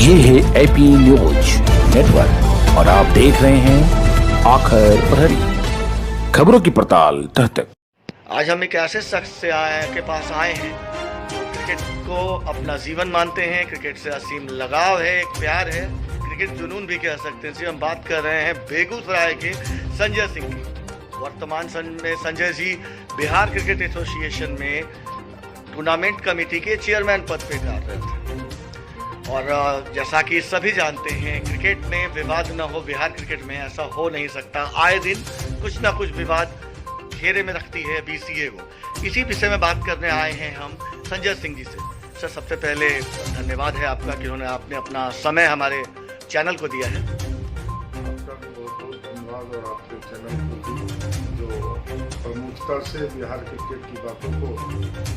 ये है AP news network और आप देख रहे हैं आखिर प्रहरी, खबरों की पड़ताल तह तक। आज हम एक ऐसे शख्स के पास आए हैं जो क्रिकेट को अपना जीवन मानते हैं, क्रिकेट से असीम लगाव है, एक प्यार है, क्रिकेट जुनून भी कह सकते हैं। हम बात कर रहे हैं बेगूसराय के संजय सिंह की। वर्तमान में संजय जी बिहार क्रिकेट एसोसिएशन में टूर्नामेंट कमेटी के चेयरमैन पद पे कार्यरत हैं। और जैसा कि सभी जानते हैं, क्रिकेट में विवाद न हो, बिहार क्रिकेट में ऐसा हो नहीं सकता। आए दिन कुछ ना कुछ विवाद घेरे में रखती है बीसीए को। इसी विषय में बात करने आए हैं हम संजय सिंह जी से। सर, सबसे पहले धन्यवाद है आपका कि आपने अपना समय हमारे चैनल को दिया है। आपका भी बहुत बहुत धन्यवाद और आपके चैनल को जो प्रमुखता से बिहार क्रिकेट की बातों को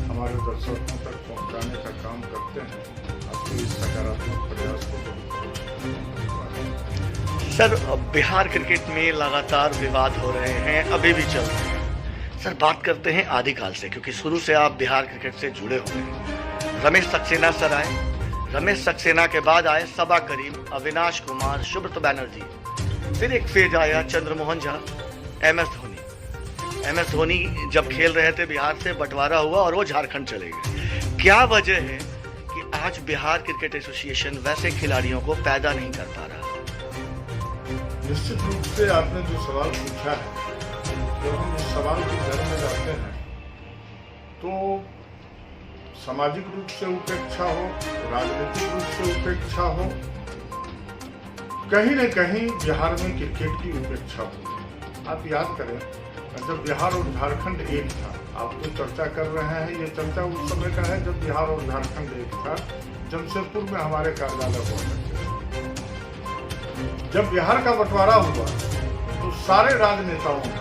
हमारे दर्शकों तक पहुंचाने का काम करते हैं। आपके इस सकारात्मक प्रयास को सर, बिहार क्रिकेट में लगातार विवाद हो रहे हैं, अभी भी चल रहे हैं। सर, बात करते हैं आदिकाल से, क्योंकि शुरू से आप बिहार क्रिकेट से जुड़े हुए हैं। रमेश सक्सेना सर आए, रमेश सक्सेना के बाद आए सबा करीम, अविनाश कुमार, सुब्रत बैनर्जी, फिर एक फेज आया चंद्रमोहन झा, एमएस धोनी। एमएस धोनी जब खेल रहे थे बिहार से बंटवारा हुआ और वो झारखंड चले गए। क्या वजह है कि आज बिहार क्रिकेट एसोसिएशन वैसे खिलाड़ियों को पैदा नहीं कर पा रहा? निश्चित रूप से आपने जो सवाल पूछा है, जब हम इस सवाल के घर में जाते हैं तो सामाजिक रूप से उपेक्षा हो, राजनीतिक रूप से उपेक्षा हो, कहीं न कहीं बिहार में क्रिकेट की उपेक्षा हो। आप याद करें, जब बिहार और झारखंड एक था, आप जो चर्चा कर रहे हैं ये चर्चा उस समय का है जब बिहार और झारखंड एक था। जमशेदपुर में हमारे कार्यालय हुआ करते थे। जब बिहार का बंटवारा हुआ तो सारे राजनेताओं ने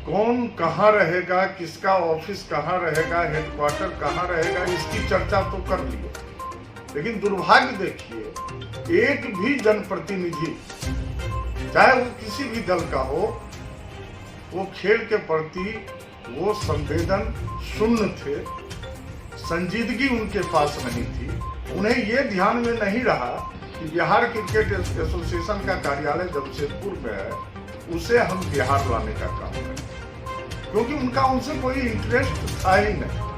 कौन कहाँ रहेगा, किसका ऑफिस कहाँ रहेगा, हेडक्वार्टर कहाँ रहेगा, इसकी चर्चा तो कर ली। लेकिन दुर्भाग्य देखिए, एक भी जनप्रतिनिधि, चाहे वो किसी भी दल का हो, वो खेल के प्रति वो संवेदन शून्य थे, संजीदगी उनके पास नहीं थी। उन्हें ये ध्यान में नहीं रहा कि बिहार क्रिकेट एसोसिएशन का कार्यालय जमशेदपुर में है, उसे हम बिहार लाने का काम करें, क्योंकि उनका उनसे कोई इंटरेस्ट था ही नहीं।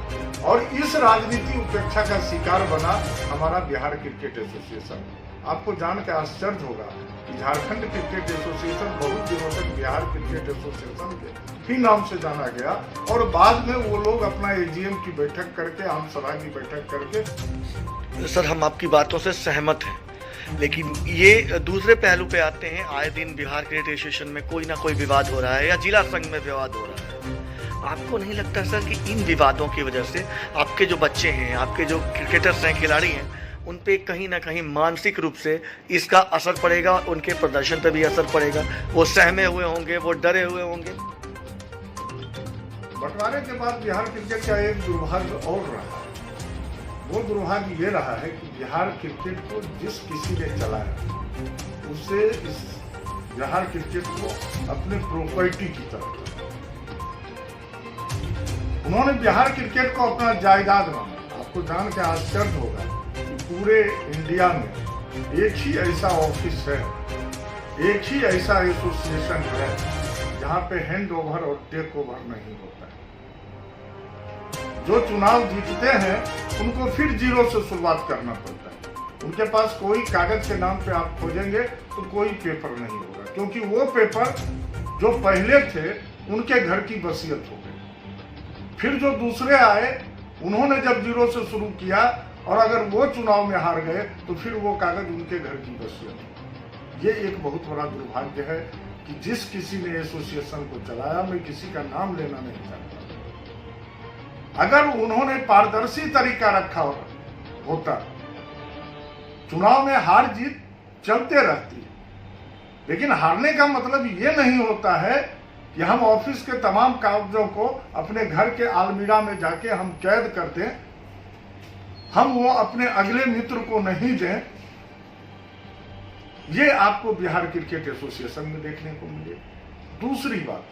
और इस राजनीति उपेक्षा का शिकार बना हमारा बिहार क्रिकेट एसोसिएशन। आपको जान के आश्चर्य होगा कि झारखंड क्रिकेट एसोसिएशन बहुत दिनों तक बिहार क्रिकेट एसोसिएशन के ही नाम से जाना गया, और बाद में वो लोग अपना एजीएम की बैठक करके, आम सभा की बैठक करके। सर, हम आपकी बातों से सहमत हैं, लेकिन ये दूसरे पहलू पे आते हैं। आए दिन बिहार क्रिकेट एसोसिएशन में कोई ना कोई विवाद हो रहा है या जिला संघ में विवाद हो रहा है। आपको नहीं लगता सर कि इन विवादों की वजह से आपके जो बच्चे हैं, आपके जो क्रिकेटर्स हैं, खिलाड़ी हैं, उन पे कहीं ना कहीं मानसिक रूप से इसका असर पड़ेगा, उनके प्रदर्शन पे भी असर पड़ेगा, वो सहमे हुए होंगे, वो डरे हुए होंगे? बंटवारे के बाद बिहार क्रिकेट का एक दुर्भाग्य और रहा है। वो दुर्भाग्य ये रहा है कि बिहार क्रिकेट को जिस किसी ने चलाया, उसे इस बिहार क्रिकेट को अपने प्रॉपर्टी की तरह, उन्होंने बिहार क्रिकेट को अपना जायदाद माना। आपको जान के आश्चर्य होगा कि पूरे इंडिया में एक ही ऐसा ऑफिस है, एक ही ऐसा एसोसिएशन है जहां पे हैंड ओवर और टेक ओवर नहीं होता है। जो चुनाव जीतते हैं उनको फिर जीरो से शुरुआत करना पड़ता है। उनके पास कोई कागज के नाम पे आप खोजेंगे तो कोई पेपर नहीं होगा, क्योंकि वो पेपर जो पहले थे उनके घर की वसीयत हो गई। फिर जो दूसरे आए, उन्होंने जब जीरो से शुरू किया और अगर वो चुनाव में हार गए तो फिर वो कागज उनके घर की वसीयत। ये एक बहुत बड़ा दुर्भाग्य है कि जिस किसी ने एसोसिएशन को चलाया, मैं किसी का नाम लेना नहीं चाहता, अगर उन्होंने पारदर्शी तरीका रखा होता, चुनाव में हार जीत चलते रहती है। लेकिन हारने का मतलब ये नहीं होता है कि हम ऑफिस के तमाम कागजों को अपने घर के अलमीरा में जाके हम कैद कर दें, हम वो अपने अगले मित्र को नहीं दें। ये आपको बिहार क्रिकेट एसोसिएशन में देखने को मिले। दूसरी बात,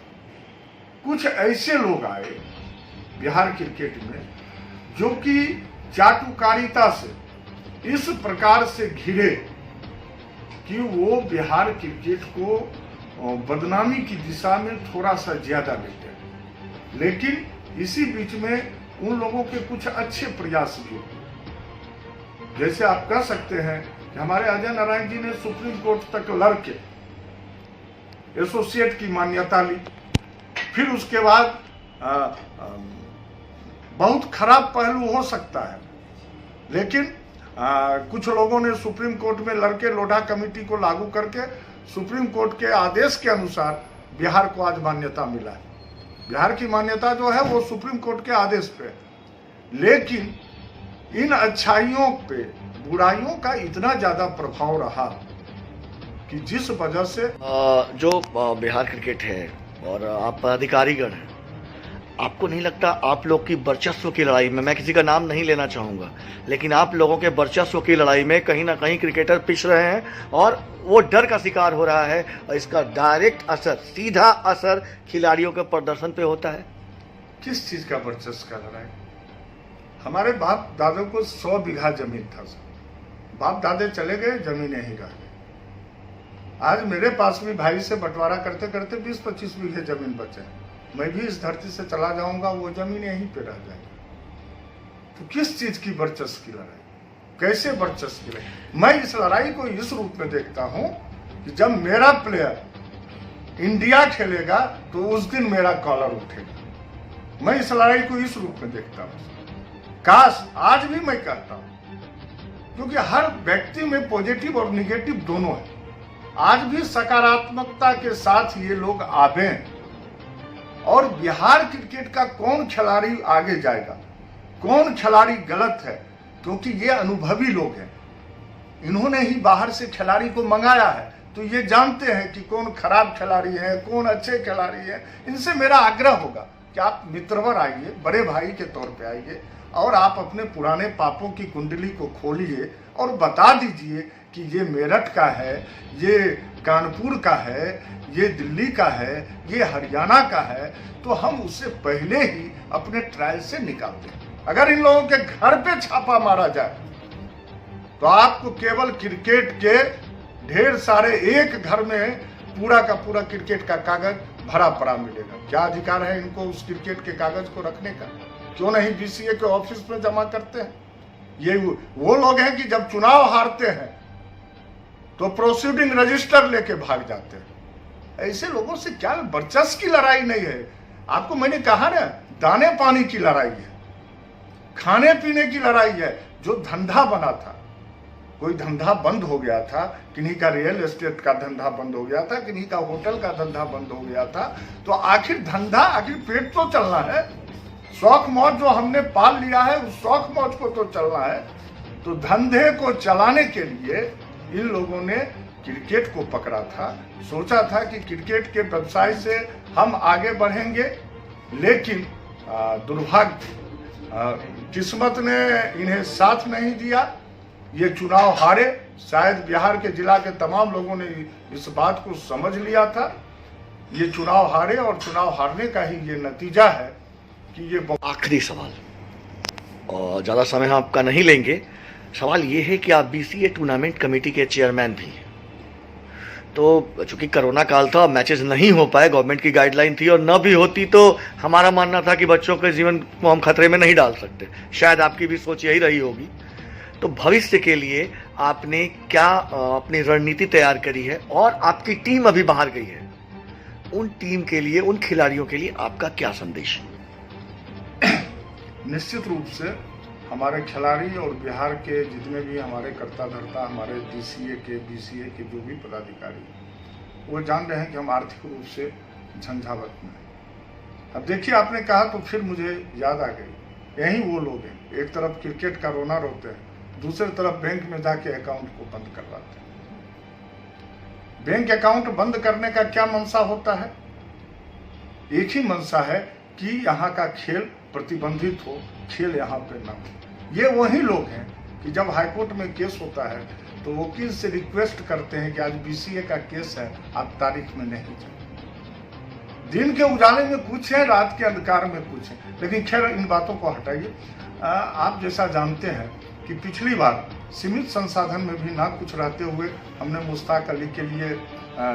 कुछ ऐसे लोग आए बिहार क्रिकेट में जो कि चाटुकारिता से इस प्रकार से घिरे कि वो बिहार क्रिकेट को बदनामी की दिशा में थोड़ा सा ज्यादा लेते हैं। लेकिन इसी बीच में उन लोगों के कुछ अच्छे प्रयास भी हुए। जैसे आप कह सकते हैं कि हमारे अजय नारायण जी ने सुप्रीम कोर्ट तक लड़ के एसोसिएट की मान्यता ली। फिर उसके बाद बहुत खराब पहलू हो सकता है, लेकिन कुछ लोगों ने सुप्रीम कोर्ट में लड़के लोढ़ा कमेटी को लागू करके सुप्रीम कोर्ट के आदेश के अनुसार बिहार को आज मान्यता मिला है। बिहार की मान्यता जो है वो सुप्रीम कोर्ट के आदेश पे है। लेकिन इन अच्छाइयों पे बुराइयों का इतना ज्यादा प्रभाव रहा कि जिस वजह से जो बिहार क्रिकेट है और आप अधिकारीगण हैं, आपको नहीं लगता आप लोग की वर्चस्व की लड़ाई में, मैं किसी का नाम नहीं लेना चाहूँगा, लेकिन आप लोगों के वर्चस्व की लड़ाई में कहीं ना कहीं क्रिकेटर पिछ रहे हैं और वो डर का शिकार हो रहा है और इसका डायरेक्ट असर, सीधा असर खिलाड़ियों के प्रदर्शन पे होता है? किस चीज का वर्चस्व का लड़ाई? हमारे बाप दादों को 100 बीघा जमीन था। बाप दादे चले गए, जमीनें ही रह गई। आज मेरे पास भी भाई से बंटवारा करते करते 20-25 बीघे जमीन बचे। मैं भी इस धरती से चला जाऊंगा, वो जमीन यहीं पे रह जाएगी। तो किस चीज की वर्चस्व की लड़ाई? कैसे वर्चस्व की लड़ाई? मैं इस लड़ाई को इस रूप में देखता हूं कि जब मेरा प्लेयर इंडिया खेलेगा तो उस दिन मेरा कॉलर उठेगा। मैं इस लड़ाई को इस रूप में देखता हूं। काश आज भी मैं कहता हूं, क्योंकि हर व्यक्ति में पॉजिटिव और निगेटिव दोनों है। आज भी सकारात्मकता के साथ ये लोग आवे और बिहार क्रिकेट का कौन खिलाड़ी आगे जाएगा, कौन खिलाड़ी गलत है, क्योंकि ये अनुभवी लोग हैं। इन्होंने ही बाहर से खिलाड़ी को मंगाया है, तो ये जानते हैं कि कौन खराब खिलाड़ी है, कौन अच्छे खिलाड़ी है। इनसे मेरा आग्रह होगा कि आप मित्रवर आइए, बड़े भाई के तौर पे आइए और आप अपने पुराने पापों की कुंडली को खोलिए और बता दीजिए कि ये मेरठ का है, ये कानपुर का है, ये दिल्ली का है, ये हरियाणा का है, तो हम उससे पहले ही अपने ट्रायल से निकाल दें। अगर इन लोगों के घर पे छापा मारा जाए तो आपको केवल क्रिकेट के ढेर सारे एक घर में पूरा का पूरा क्रिकेट का कागज भरा पड़ा मिलेगा। क्या अधिकार है इनको उस क्रिकेट के कागज को रखने का? क्यों नहीं बीसीए के ऑफिस में जमा करते हैं? ये वो लोग हैं कि जब चुनाव हारते हैं तो प्रोसीडिंग रजिस्टर लेके भाग जाते हैं। ऐसे लोगों से क्या वर्चस्व की लड़ाई नहीं है। आपको मैंने कहा ना, दाने पानी की लड़ाई है, खाने पीने की लड़ाई है। जो धंधा बना था, कोई धंधा बंद हो गया था, किन्हीं का रियल एस्टेट का धंधा बंद हो गया था, किन्हीं का होटल का धंधा बंद हो गया था, तो आखिर धंधा, आखिर पेट तो चलना है। शौक मौज जो हमने पाल लिया है, उस शौक मौज को तो चलना है। तो धंधे को चलाने के लिए इन लोगों ने क्रिकेट को पकड़ा था। सोचा था कि क्रिकेट के व्यवसाय से हम आगे बढ़ेंगे, लेकिन दुर्भाग्य, किस्मत ने इन्हें साथ नहीं दिया। ये चुनाव हारे। शायद बिहार के जिला के तमाम लोगों ने इस बात को समझ लिया था। ये चुनाव हारे और चुनाव हारने का ही ये नतीजा है कि ये। आखिरी सवाल, और ज़्यादा समय हम आपका नहीं लेंगे। सवाल ये है कि आप बीसीए टूर्नामेंट कमेटी के चेयरमैन भी हैं, तो चूंकि कोरोना काल था, मैचेस नहीं हो पाए, गवर्नमेंट की गाइडलाइन थी, और न भी होती तो हमारा मानना था कि बच्चों के जीवन को हम खतरे में नहीं डाल सकते। शायद आपकी भी सोच यही रही होगी। तो भविष्य के लिए आपने क्या अपनी रणनीति तैयार करी है और आपकी टीम अभी बाहर गई है, उन टीम के लिए, उन खिलाड़ियों के लिए आपका क्या संदेश है? निश्चित रूप से हमारे खिलाड़ी और बिहार के जितने भी हमारे कर्ता धर्ता, हमारे डीसीए के, बीसीए के जो भी पदाधिकारी, वो जान रहे हैं कि हम आर्थिक रूप से झंझावत में हैं। अब देखिए, आपने कहा तो फिर मुझे याद आ गई, यही वो लोग हैं, एक तरफ क्रिकेट का रोना रोते हैं, दूसरी तरफ बैंक में जाके अकाउंट को बंद करवाते हैं। बैंक अकाउंट बंद करने का क्या मंशा होता है? एक ही मंशा है कि यहाँ का खेल प्रतिबंधित हो, खेल यहाँ पे ना हो। ये वही लोग हैं कि जब हाईकोर्ट में केस होता है तो वकील से रिक्वेस्ट करते हैं कि आज बीसीए का केस है, आप तारीख में नहीं जाए। दिन के उजाले में कुछ है, रात के अंधकार में कुछ है। लेकिन खैर, इन बातों को हटाइए। आप जैसा जानते हैं कि कि पिछली बार सीमित संसाधन में भी ना कुछ रहते हुए हमने मुश्ताक अली के लिए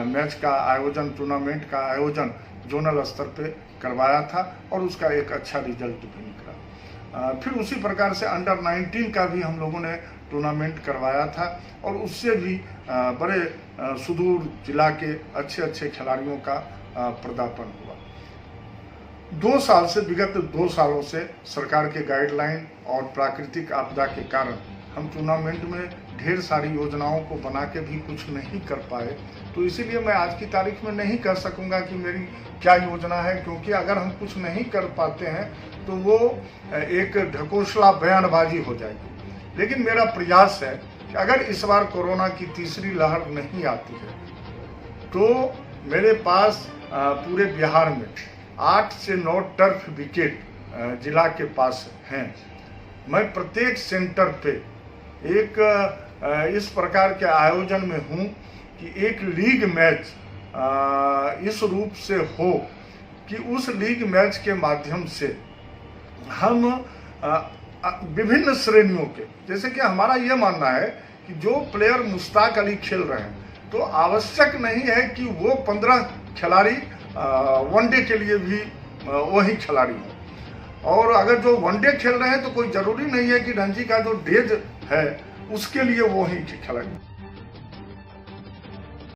मैच का आयोजन, टूर्नामेंट का आयोजन जोनल स्तर पे करवाया था और उसका एक अच्छा रिजल्ट भी निकला। फिर उसी प्रकार से अंडर 19 का भी हम लोगों ने टूर्नामेंट करवाया था और उससे भी बड़े सुदूर जिला के अच्छे खिलाड़ियों का पदार्पण हुआ। विगत 2 सालों से सरकार के गाइडलाइन और प्राकृतिक आपदा के कारण हम टूर्नामेंट में ढेर सारी योजनाओं को बना के भी कुछ नहीं कर पाए, तो इसीलिए मैं आज की तारीख में नहीं कह सकूंगा कि मेरी क्या योजना है, क्योंकि अगर हम कुछ नहीं कर पाते हैं तो वो एक ढकोसला बयानबाजी हो जाएगी। लेकिन मेरा प्रयास है कि अगर इस बार कोरोना की तीसरी लहर नहीं आती है तो मेरे पास पूरे बिहार में 8 से 9 टर्फ विकेट जिला के पास हैं। मैं प्रत्येक सेंटर पे एक इस प्रकार के आयोजन में हूँ कि एक लीग मैच इस रूप से हो कि उस लीग मैच के माध्यम से हम विभिन्न श्रेणियों के, जैसे कि हमारा ये मानना है कि जो प्लेयर मुश्ताक अली खेल रहे हैं तो आवश्यक नहीं है कि वो 15 खिलाड़ी वनडे के लिए भी वही खिलाड़ी हो, और अगर जो वनडे खेल रहे हैं तो कोई ज़रूरी नहीं है कि रणजी का जो डेज है उसके लिए वो ही खिलाड़ी।